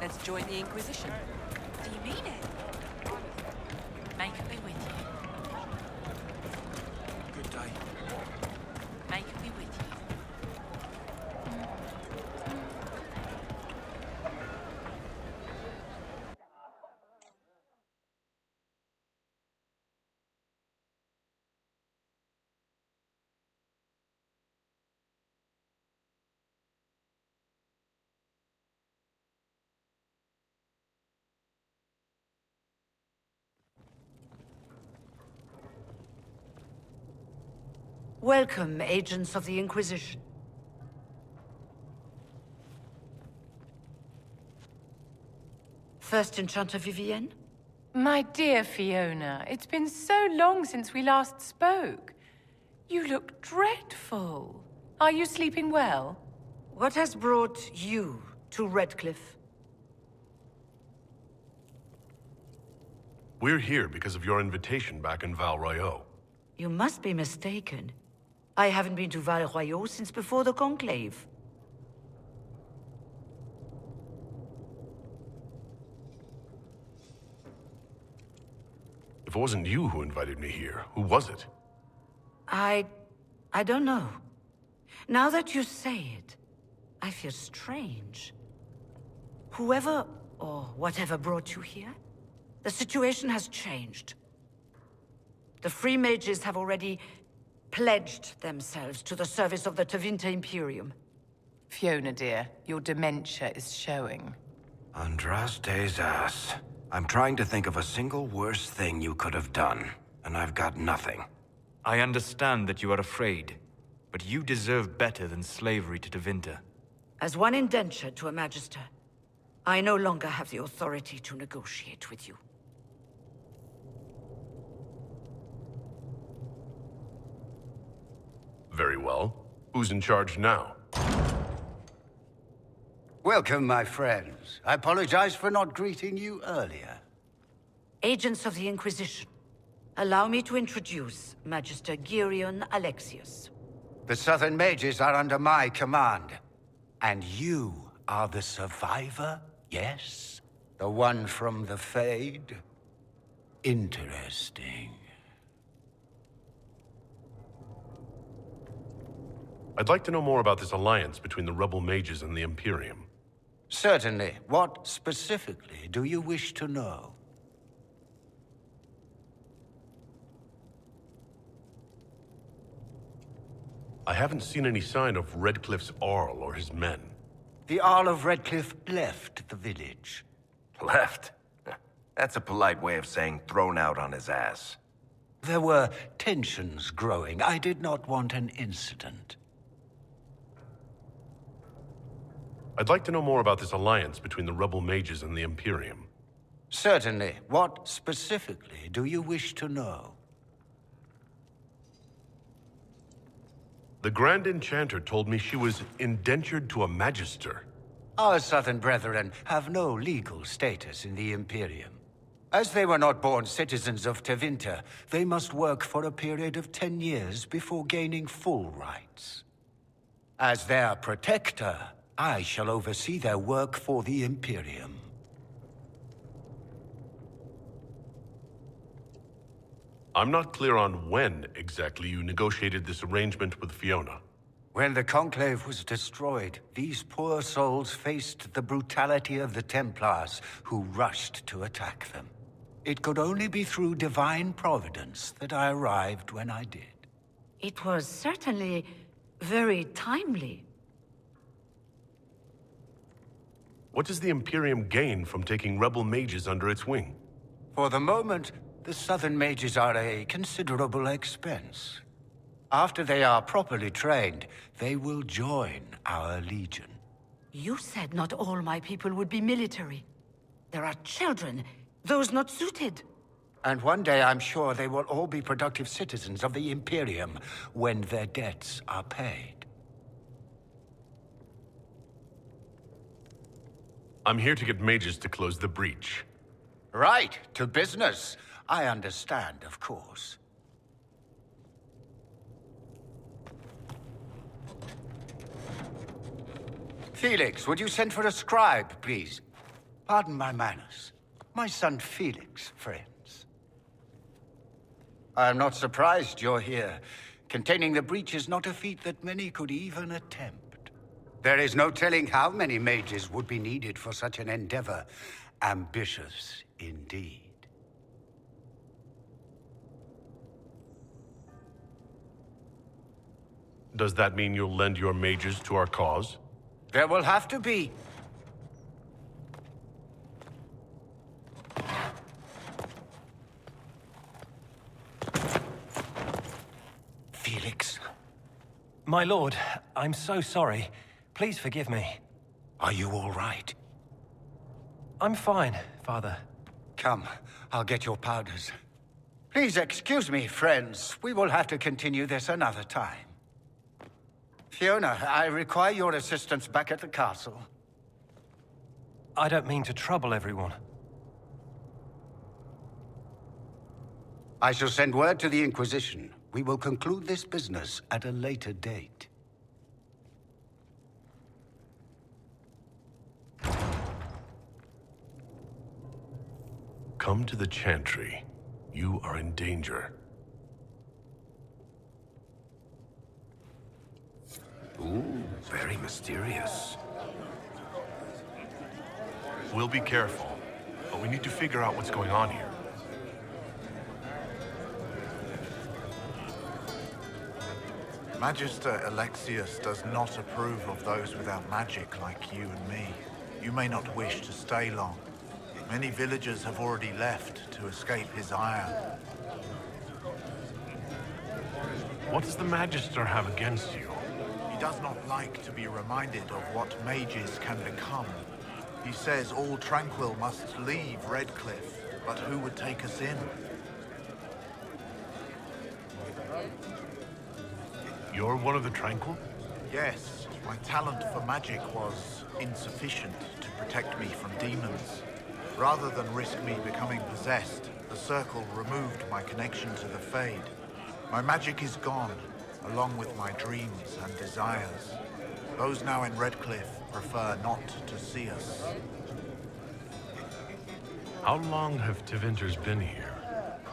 Let's join the Inquisition. Do you mean it? Make me with you. Good day. Make me with you. Welcome, agents of the Inquisition. First Enchanter Vivienne? My dear Fiona, it's been so long since we last spoke. You look dreadful. Are you sleeping well? What has brought you to Redcliffe? We're here because of your invitation back in Val Royeaux. You must be mistaken. I haven't been to Val Royeaux since before the Conclave. If it wasn't you who invited me here, who was it? I don't know. Now that you say it, I feel strange. Whoever or whatever brought you here, the situation has changed. The Free Mages have already pledged themselves to the service of the Tevinter Imperium. Fiona, dear, your dementia is showing. Andraste's ass. I'm trying to think of a single worse thing you could have done, and I've got nothing. I understand that you are afraid, but you deserve better than slavery to Tevinter. As one indentured to a Magister, I no longer have the authority to negotiate with you. Very well. Who's in charge now? Welcome, my friends. I apologize for not greeting you earlier. Agents of the Inquisition, allow me to introduce Magister Dorian Alexius. The Southern Mages are under my command. And you are the survivor, yes? The one from the Fade? Interesting. I'd like to know more about this alliance between the rebel mages and the Imperium. Certainly. What specifically do you wish to know? I haven't seen any sign of Redcliffe's Arl or his men. The Arl of Redcliffe left the village. Left? That's a polite way of saying thrown out on his ass. There were tensions growing. I did not want an incident. I'd like to know more about this alliance between the rebel mages and the Imperium. Certainly. What specifically do you wish to know? The Grand Enchanter told me she was indentured to a Magister. Our Southern brethren have no legal status in the Imperium. As they were not born citizens of Tevinter, they must work for a period of 10 years before gaining full rights. As their protector, I shall oversee their work for the Imperium. I'm not clear on when exactly you negotiated this arrangement with Fiona. When the Conclave was destroyed, these poor souls faced the brutality of the Templars, who rushed to attack them. It could only be through divine providence that I arrived when I did. It was certainly very timely. What does the Imperium gain from taking rebel mages under its wing? For the moment, the Southern Mages are a considerable expense. After they are properly trained, they will join our Legion. You said not all my people would be military. There are children, those not suited. And one day I'm sure they will all be productive citizens of the Imperium when their debts are paid. I'm here to get mages to close the breach. Right, to business. I understand, of course. Felix, would you send for a scribe, please? Pardon my manners. My son Felix, friends. I am not surprised you're here. Containing the breach is not a feat that many could even attempt. There is no telling how many mages would be needed for such an endeavor. Ambitious indeed. Does that mean you'll lend your mages to our cause? There will have to be. Felix, My lord, I'm so sorry. Please forgive me. are you all right? I'm fine, Father. Come, I'll get your powders. Please excuse me, friends. We will have to continue this another time. Fiona, I require your assistance back at the castle. I don't mean to trouble everyone. I shall send word to the Inquisition. We will conclude this business at a later date. Come to the Chantry. You are in danger. Ooh, very mysterious. We'll be careful, but we need to figure out what's going on here. Magister Alexius does not approve of those without magic like you and me. You may not wish to stay long. Many villagers have already left to escape his ire. What does the Magister have against you? He does not like to be reminded of what mages can become. He says all Tranquil must leave Redcliffe, but who would take us in? You're one of the Tranquil? Yes, my talent for magic was insufficient to protect me from demons. Rather than risk me becoming possessed, the Circle removed my connection to the Fade. My magic is gone, along with my dreams and desires. Those now in Redcliffe prefer not to see us. How long have Tevinters been here?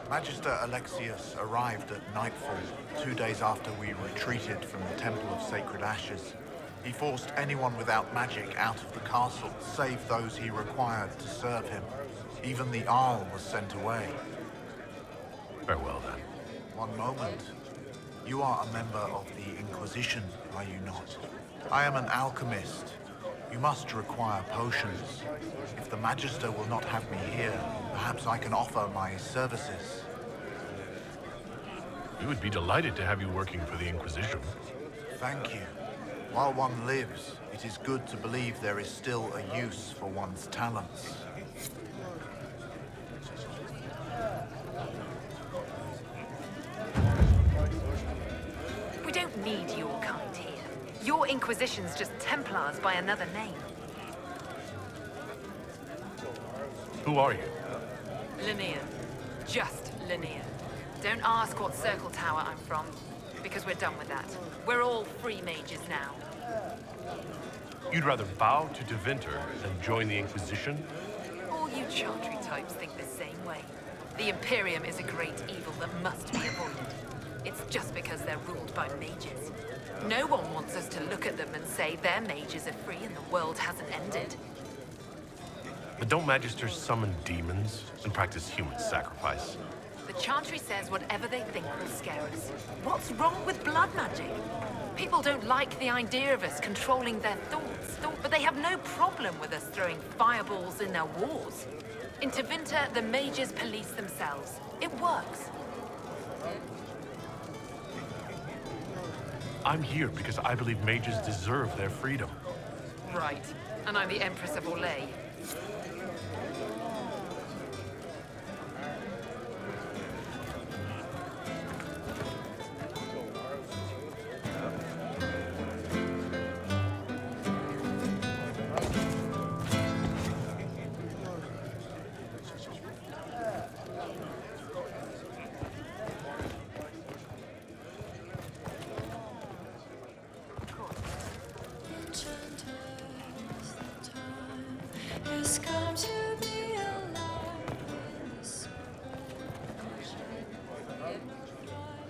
Magister Alexius arrived at nightfall, 2 days after we retreated from the Temple of Sacred Ashes. He forced anyone without magic out of the castle, save those he required to serve him. Even the Arl was sent away. Farewell, then. One moment. You are a member of the Inquisition, are you not? I am an alchemist. You must require potions. If the Magister will not have me here, perhaps I can offer my services. We would be delighted to have you working for the Inquisition. Thank you. While one lives, it is good to believe there is still a use for one's talents. We don't need your kind here. Your Inquisition's just Templars by another name. Who are you? Linnea. Just Linnea. Don't ask what Circle Tower I'm from, because we're done with that. We're all free mages now. You'd rather bow to Tevinter than join the Inquisition? All you Chantry types think the same way. The Imperium is a great evil that must be avoided. It's just because they're ruled by mages. No one wants us to look at them and say their mages are free and the world hasn't ended. But don't Magisters summon demons and practice human sacrifice? The Chantry says whatever they think will scare us. What's wrong with blood magic? People don't like the idea of us controlling their thoughts, but they have no problem with us throwing fireballs in their wars. In Tevinter, the mages police themselves. It works. I'm here because I believe mages deserve their freedom. Right. And I'm the Empress of Orlais.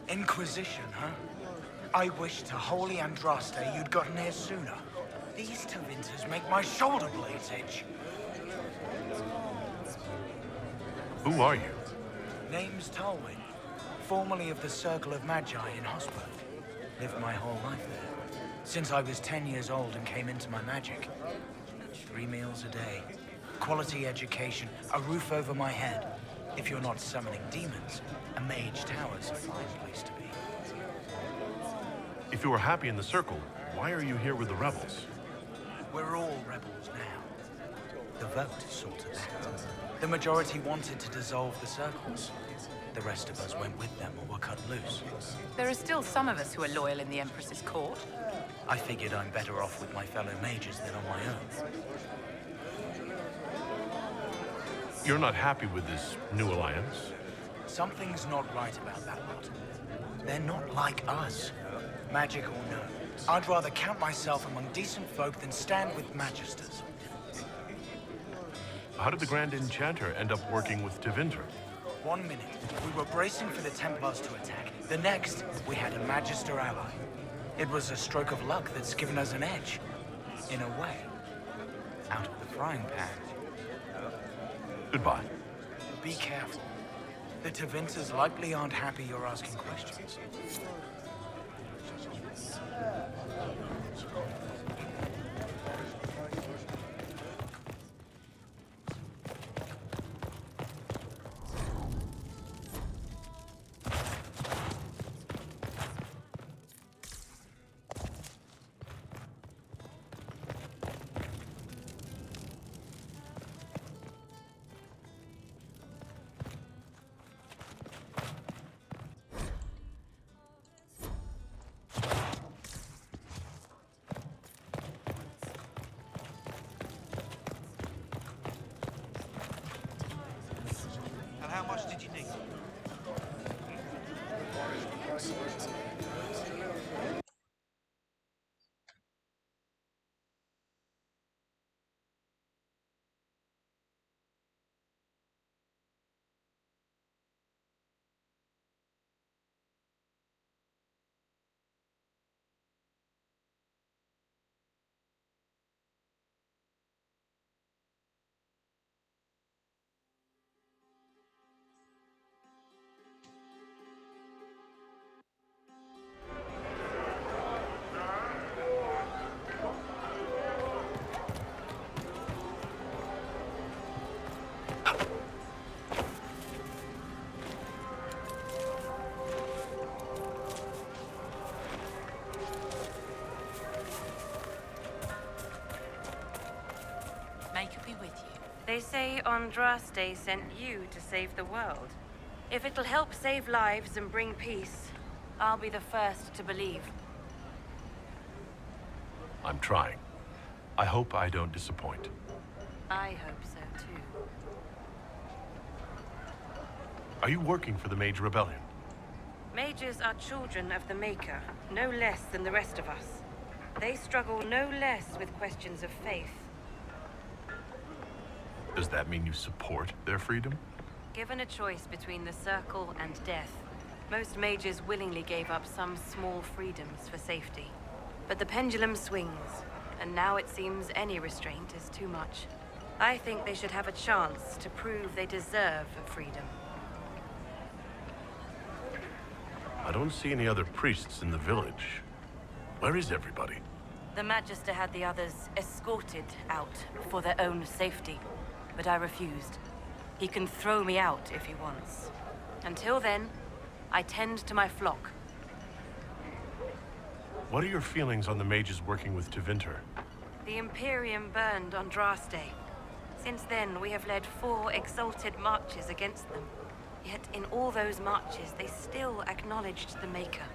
Inquisition, huh? I wish to holy Andraste you'd gotten here sooner. These Tevinters make my shoulder blades itch. Who are you? Name's Talwyn, formerly of the Circle of Magi in Hosper. Lived my whole life there, since I was 10 years old and came into my magic. 3 meals a day, quality education, a roof over my head. If you're not summoning demons, a mage tower's a fine place to be. If you were happy in the Circle, why are you here with the rebels? We're all rebels now. The vote sorted that. The majority wanted to dissolve the circles. The rest of us went with them or were cut loose. There are still some of us who are loyal in the Empress's court. I figured I'm better off with my fellow mages than on my own. You're not happy with this new alliance? Something's not right about that lot. They're not like us. Magic or no, I'd rather count myself among decent folk than stand with magisters. How did the Grand Enchanter end up working with Tevinter? 1 minute, we were bracing for the Templars to attack. The next, we had a Magister ally. It was a stroke of luck that's given us an edge. In a way. Out of the frying pan. Goodbye. Be careful. The Tevinters likely aren't happy you're asking questions. How much did you need? May it be with you. They say Andraste sent you to save the world. If it'll help save lives and bring peace, I'll be the first to believe. I'm trying. I hope I don't disappoint. I hope so, too. Are you working for the Mage Rebellion? Mages are children of the Maker, no less than the rest of us. They struggle no less with questions of faith. Does that mean you support their freedom? Given a choice between the Circle and death, most mages willingly gave up some small freedoms for safety. But the pendulum swings, and now it seems any restraint is too much. I think they should have a chance to prove they deserve freedom. I don't see any other priests in the village. Where is everybody? The Magister had the others escorted out for their own safety, but I refused. He can throw me out if he wants. Until then, I tend to my flock. What are your feelings on the mages working with Tevinter? The Imperium burned Andraste. Since then, we have led 4 exalted marches against them. Yet in all those marches, they still acknowledged the Maker.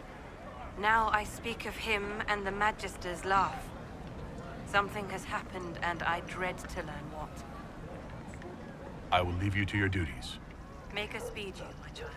Now I speak of him and the Magisters laugh. Something has happened, and I dread to learn what. I will leave you to your duties. Maker speed you, my child.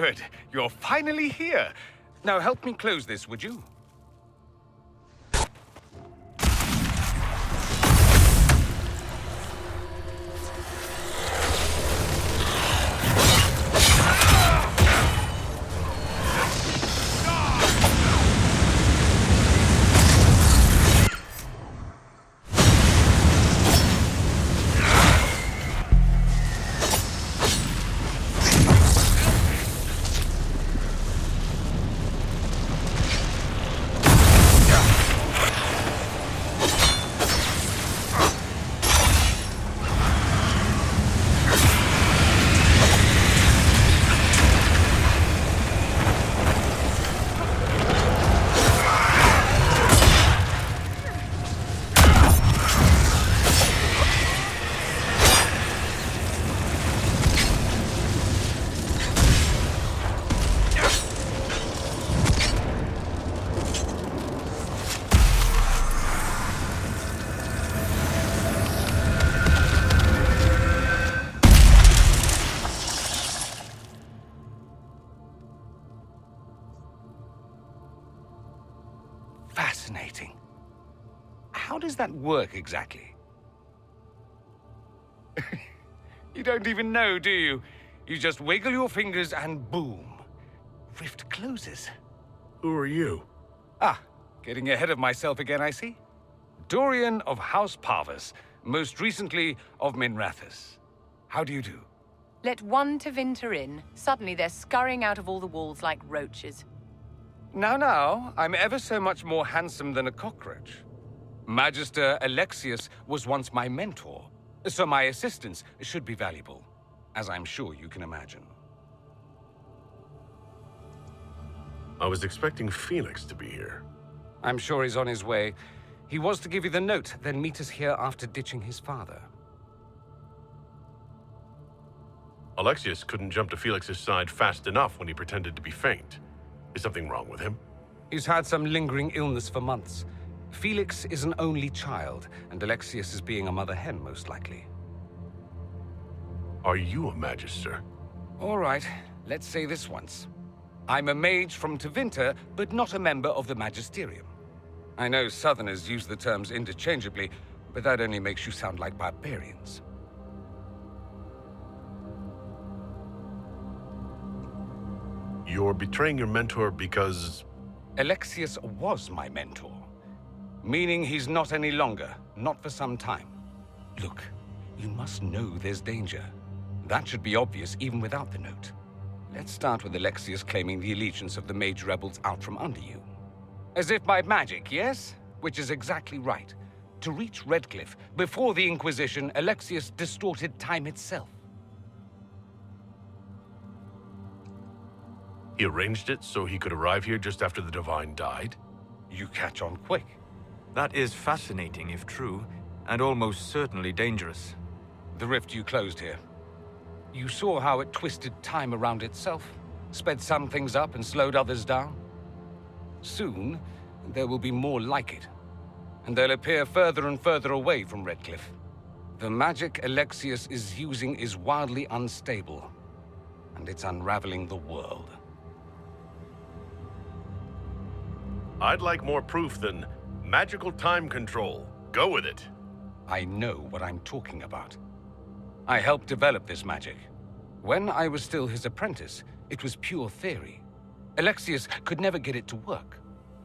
Good. You're finally here. Now help me close this, would you? Fascinating. How does that work exactly? You don't even know, do you? You just wiggle your fingers and boom. Rift closes. Who are you? Ah, getting ahead of myself again, I see. Dorian of House Parvus, most recently of Minrathous. How do you do? Let one Tevinter in. Suddenly they're scurrying out of all the walls like roaches. Now, I'm ever so much more handsome than a cockroach. Magister Alexius was once my mentor, so my assistance should be valuable, as I'm sure you can imagine. I was expecting Felix to be here. I'm sure he's on his way. He was to give you the note, then meet us here after ditching his father. Alexius couldn't jump to Felix's side fast enough when he pretended to be faint. Is something wrong with him? He's had some lingering illness for months. Felix is an only child, and Alexius is being a mother hen, most likely. Are you a Magister? All right, let's say this once. I'm a mage from Tevinter, but not a member of the Magisterium. I know Southerners use the terms interchangeably, but that only makes you sound like barbarians. You're betraying your mentor because... Alexius was my mentor. Meaning he's not any longer, not for some time. Look, you must know there's danger. That should be obvious even without the note. Let's start with Alexius claiming the allegiance of the mage rebels out from under you. As if by magic, yes? Which is exactly right. To reach Redcliffe, before the Inquisition, Alexius distorted time itself. He arranged it so he could arrive here just after the Divine died? You catch on quick. That is fascinating if true, and almost certainly dangerous. The rift you closed here. You saw how it twisted time around itself, sped some things up and slowed others down. Soon, there will be more like it, and they'll appear further and further away from Redcliffe. The magic Alexius is using is wildly unstable, and it's unraveling the world. I'd like more proof than magical time control. Go with it. I know what I'm talking about. I helped develop this magic. When I was still his apprentice, it was pure theory. Alexius could never get it to work.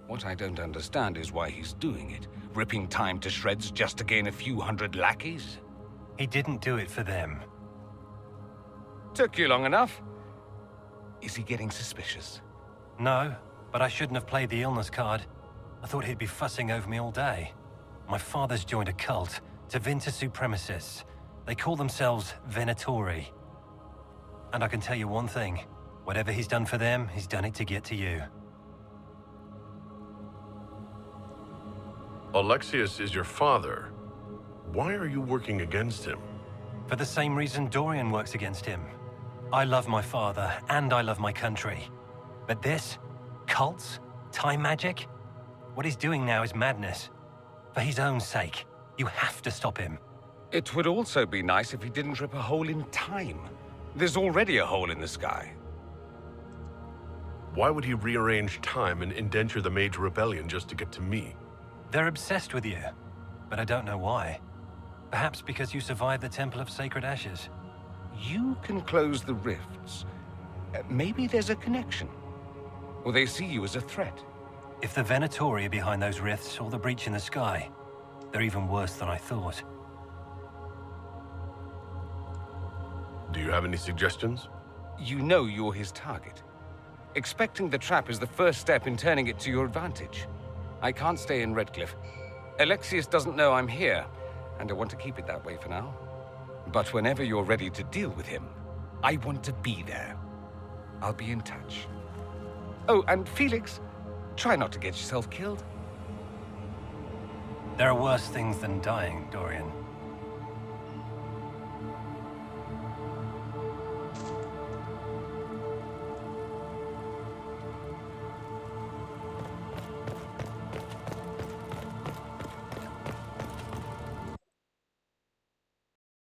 What I don't understand is why he's doing it, ripping time to shreds just to gain a few hundred lackeys. He didn't do it for them. Took you long enough. Is he getting suspicious? No, but I shouldn't have played the illness card. I thought he'd be fussing over me all day. My father's joined a cult, Tevinter Supremacists. They call themselves Venatori. And I can tell you one thing. Whatever he's done for them, he's done it to get to you. Alexius is your father. Why are you working against him? For the same reason Dorian works against him. I love my father, and I love my country. But this? Cults? Time magic? What he's doing now is madness. For his own sake, you have to stop him. It would also be nice if he didn't rip a hole in time. There's already a hole in the sky. Why would he rearrange time and indenture the Mage Rebellion just to get to me? They're obsessed with you, but I don't know why. Perhaps because you survived the Temple of Sacred Ashes. You can close the rifts. Maybe there's a connection. Or they see you as a threat. If the Venatori are behind those rifts or the breach in the sky, they're even worse than I thought. Do you have any suggestions? You know you're his target. Expecting the trap is the first step in turning it to your advantage. I can't stay in Redcliffe. Alexius doesn't know I'm here, and I want to keep it that way for now. But whenever you're ready to deal with him, I want to be there. I'll be in touch. Oh, and Felix, try not to get yourself killed. There are worse things than dying, Dorian.